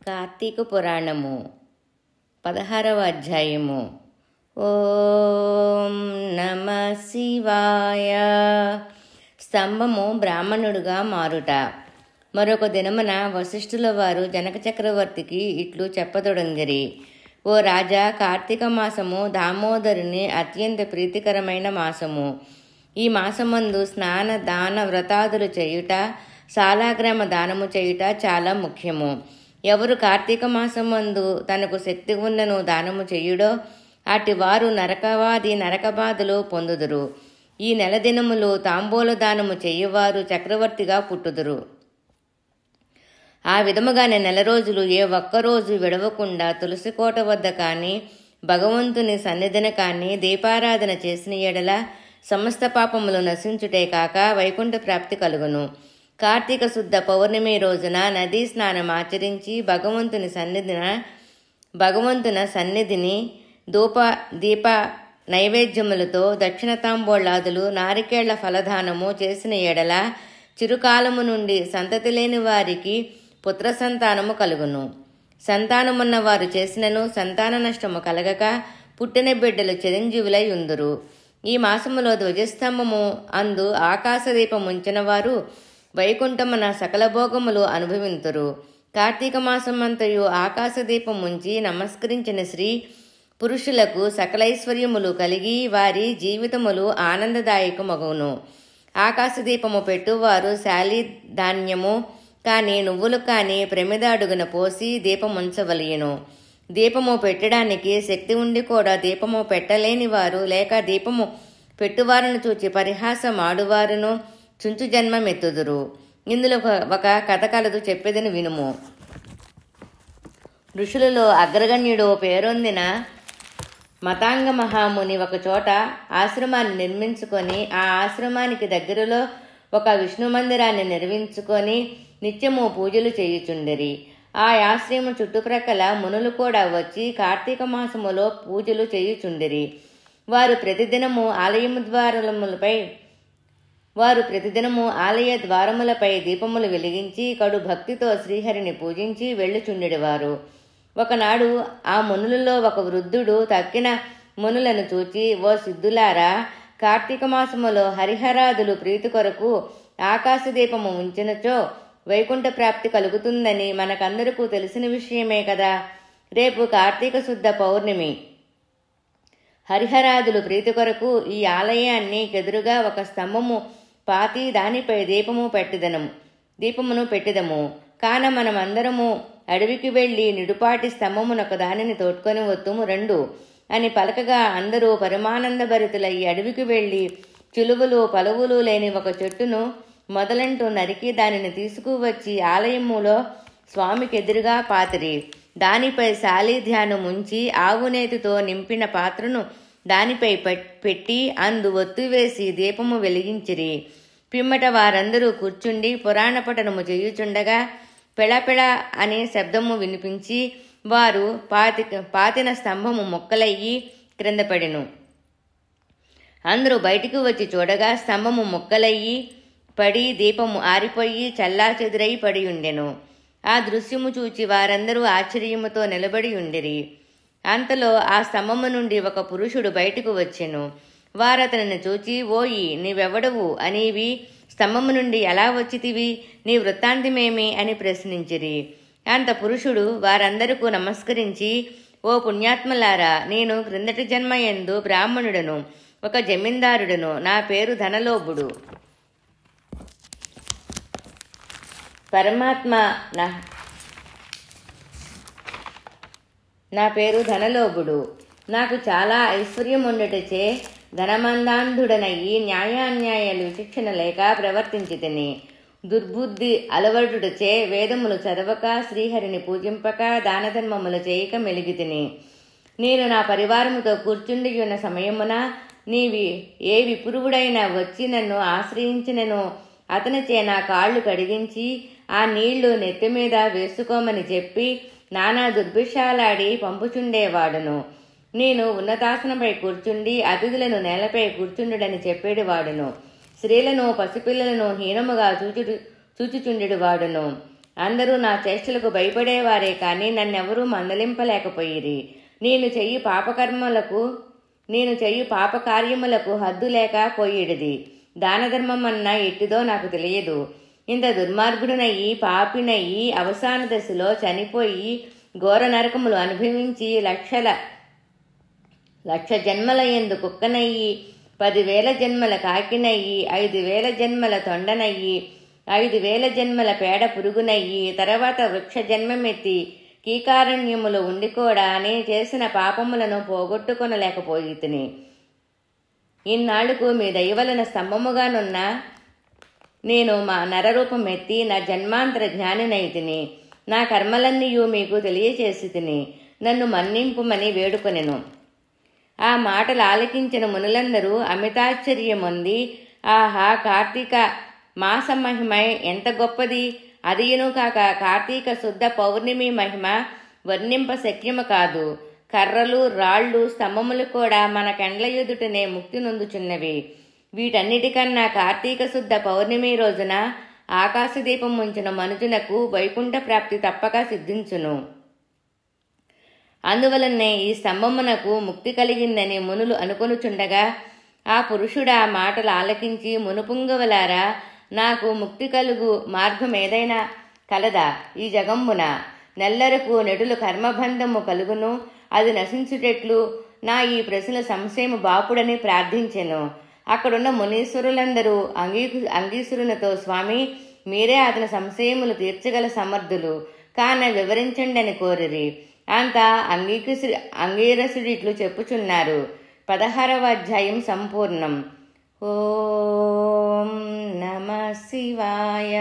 కార్తీక పురాణము 16వ అధ్యాయము. ఓం నమ శివాయ. స్తంభము బ్రాహ్మణుడుగా మారుట. మరొక దినమున వశిష్ఠుల వారు జనక చక్రవర్తికి ఇట్లు చెప్పతొడంగిరి. ఓ రాజా, కార్తీక మాసము దామోదరుని అత్యంత ప్రీతికరమైన మాసము. ఈ మాసమందు స్నాన దాన వ్రతాదులు చేయుట, శాలాగ్రామ దానము చేయుట చాలా ముఖ్యము. ఎవరు కార్తీక మాసమందు తనకు శక్తి ఉన్నను దానము చేయుడో అటు వారు నరకబాధలు పొందుదురు. ఈ నెల దినములు తాంబూల దానము చేయువారు చక్రవర్తిగా పుట్టుదురు. ఆ విధముగానే నెల రోజులు ఏ ఒక్కరోజు విడవకుండా తులసికోట వద్ద కానీ భగవంతుని సన్నిధిన కానీ దీపారాధన చేసిన ఎడల సమస్త పాపములు నశించుటే కాక వైకుంఠ ప్రాప్తి కలుగును. కార్తీక శుద్ధ పౌర్ణమి రోజున నదీ స్నానం ఆచరించి భగవంతుని సన్నిధిని దీప నైవేద్యములతో దక్షిణ తాంబూలాదులు నారికేళ్ల ఫలదానము చేసిన ఎడల చిరుకాలము నుండి సంతతి లేని వారికి పుత్ర సంతానము కలుగును. సంతానమున్న వారు చేసినను సంతాన నష్టము కలగక పుట్టిన బిడ్డలు చిరంజీవులై ఉందురు. ఈ మాసములో ధ్వజస్తంభము అందు ఆకాశదీపముంచిన వారు వైకుంఠమున సకల భోగములు అనుభవింతురు. కార్తీక మాసమంతయు ఆకాశదీపముంచి నమస్కరించిన స్త్రీ పురుషులకు సకలైశ్వర్యములు కలిగి వారి జీవితములు ఆనందదాయకమగును. ఆకాశదీపము పెట్టువారు శాలి ధాన్యము కానీ నువ్వులు కానీ ప్రమిద అడుగున పోసి దీపముంచవలయును. దీపము పెట్టడానికి శక్తి ఉండి కూడా దీపము పెట్టలేని వారు లేక దీపము పెట్టువారును చూచి పరిహాసం ఆడువారును చుంచు జన్మమెత్తుదురు. ఇందులో ఒక కథ కలదు, చెప్పేదని వినుము. ఋషులలో అగ్రగణ్యుడు పేరొందిన మతాంగ మహాముని ఒకచోట ఆశ్రమాన్ని నిర్మించుకొని ఆ ఆశ్రమానికి దగ్గరలో ఒక విష్ణు మందిరాన్ని నిర్మించుకొని నిత్యము పూజలు చేయుచుండిరి. ఆ ఆశ్రమం చుట్టుప్రక్కల మునులు కూడా వచ్చి కార్తీక మాసములో పూజలు చేయుచుండిరి. వారు ప్రతిదినము ఆలయ ద్వారములపై దీపములు వెలిగించి కడు భక్తితో శ్రీహరిని పూజించి వెళ్ళుచుండెడివారు. ఒకనాడు ఆ మునులలో ఒక వృద్ధుడు తక్కిన మునులను చూచి, ఓ సిద్ధులారా, కార్తీక మాసములో హరిహరాదులు ప్రీతి కొరకు ఆకాశదీపము ఉంచినచో వైకుంఠ ప్రాప్తి కలుగుతుందని మనకందరికీ తెలిసిన విషయమే కదా. రేపు కార్తీక శుద్ధ పౌర్ణమి. హరిహరాదులు ప్రీతి కొరకు ఈ ఆలయాన్ని ఎదురుగా ఒక స్తంభము పాతి దానిపై దీపమును పెట్టిదము. కాన మనమందరము అడవికి వెళ్లి నిడుపాటి స్తంభమునొక దానిని తోడ్కొని వత్తుము రండు అని పలకగా అందరూ పరమానంద భరితులయ్యి అడవికి వెళ్లి చిలువలు పలువులు లేని ఒక చెట్టును మొదలంటూ నరికి దానిని తీసుకువచ్చి ఆలయములో స్వామికి ఎదురుగా పాతిరి. దానిపై శాలిధ్యానం ఉంచి ఆవునేతితో నింపిన పాత్రను దానిపై పెట్టి అందు ఒత్తు వేసి దీపము వెలిగించిరి. పిమ్మట వారందరూ కూర్చుండి పురాణ పఠనము చేయుచుండగా పెళపెళ అనే శబ్దము వినిపించి వారు పాతిన స్తంభము మొక్కలయ్యి క్రింద పడెను. అందరూ బయటికి వచ్చి చూడగా స్తంభము మొక్కలయ్యి పడి దీపము ఆరిపోయి చల్లా చెదురై పడి ఉండెను. ఆ దృశ్యము చూచి వారందరూ ఆశ్చర్యముతో నిలబడి ఉండిరి. అంతలో ఆ స్తంభము నుండి ఒక పురుషుడు బయటకు వచ్చెను. వారతనిని చూచి, ఓయి, నీవెవడవు? అనేవి స్తంభము నుండి ఎలా వచ్చితివి? నీ వృత్తాంతమేమి అని ప్రశ్నించిరి. అంత పురుషుడు వారందరికీ నమస్కరించి, ఓ పుణ్యాత్మలారా, నేను క్రిందటి జన్మయందు బ్రాహ్మణుడను, ఒక జమీందారుడను. నా పేరు ధనలోభుడు. నా పేరు ధనలోభుడు. నాకు చాలా ఐశ్వర్యం ఉండటచే ధనమందాంధుడనయ్యి న్యాయాన్యాయాలు విచక్షణ లేక ప్రవర్తించితిని. దుర్బుద్ధి అలవడుటచే వేదములు చదవక శ్రీహరిని పూజింపక దానధర్మములు చేయక మెలిగితిని. నేను నా పరివారముతో కూర్చుండి ఉన్న సమయమున ఏ విపురువుడైనా వచ్చి నన్ను ఆశ్రయించినను అతనిచే నా కాళ్ళు కడిగించి ఆ నీళ్లు నెత్తిమీద వేసుకోమని చెప్పి నానా దుర్భిషాలాడి పంపుచుండేవాడును. నేను ఉన్నతాసనంపై కూర్చుండి అతిథులను నేలపై కూర్చుండుడని చెప్పేడివాడును. స్త్రీలను పసిపిల్లలను హీనముగా చూచుచుండెడివాడును. అందరూ నా చేష్టలకు భయపడేవారే కానీ నన్నెవరూ మందలింపలేకపోయిరి. నేను చెయ్యి పాపకార్యములకు హద్దు లేక పోయిడిది. దానధర్మమన్నా ఎట్టిదో నాకు తెలియదు. ఇంత దుర్మార్గుడునయ్యి పాపినయ్యి అవసాన దశలో చనిపోయి ఘోర నరకములు అనుభవించి లక్ష జన్మల యందు కుక్కనయ్యి 10,000 జన్మల కాకినయ్యి 5,000 జన్మల తొండనయ్యి 5,000 జన్మల పేడ పురుగునయ్యి తర్వాత వృక్ష జన్మమెత్తి కీకారణ్యములో ఉండి కూడా నేను చేసిన పాపములను పోగొట్టుకొనలేకపోయితిని. ఇన్నాళ్లకు మీ దయవలన స్తంభముగానున్న నేను మా నరరూపం ఎత్తి నా జన్మాంతర జ్ఞానినైతిని. నా కర్మలన్నీయు మీకు తెలియచేసి తిని నన్ను మన్నింపుమని వేడుకొనెను. ఆ మాటలు ఆలకించిన మునులందరూ అమితాశ్చర్యమొంది, ఆహా, కార్తీక మాస మహిమ ఎంత గొప్పది! అదియును కాక కార్తీక శుద్ధ పౌర్ణమి మహిమ వర్ణింప శక్యము కాదు. కర్రలు రాళ్ళు స్తంభములు కూడా మన కండ్ల ఎదుటనే ముక్తి నొందుచున్నవి. వీటన్నిటికన్నా కార్తీక శుద్ధ పౌర్ణమి రోజున ఆకాశదీపం ఉంచిన మనుజునకు వైకుంఠ ప్రాప్తి తప్పక సిద్ధించును. అందువలనే ఈ స్తంభమునకు ముక్తి కలిగిందని మునులు అనుకొనుచుండగా ఆ పురుషుడా మాటలు ఆలకించి, మునుపుంగవలారా, నాకు ముక్తి కలుగు మార్గం ఏదైనా కలదా ఈ జగంబున? నెల్లరకు నెడులు కర్మబంధము కలుగును, అది నశించుటెట్లు? నా ఈ ప్రశ్న సంశయము బాపుడని ప్రార్థించెను. అక్కడున్న మునీశ్వరులందరూ అంగీసురునితో, స్వామి, మీరే అతని సంశయములు తీర్చగల సమర్థులు, కాన వివరించండి అని కోరిరి. అంతా అంగీరసుడిట్లు చెప్పుచున్నారు. 16వ అధ్యాయం సంపూర్ణం. ఓం నమః శివాయ.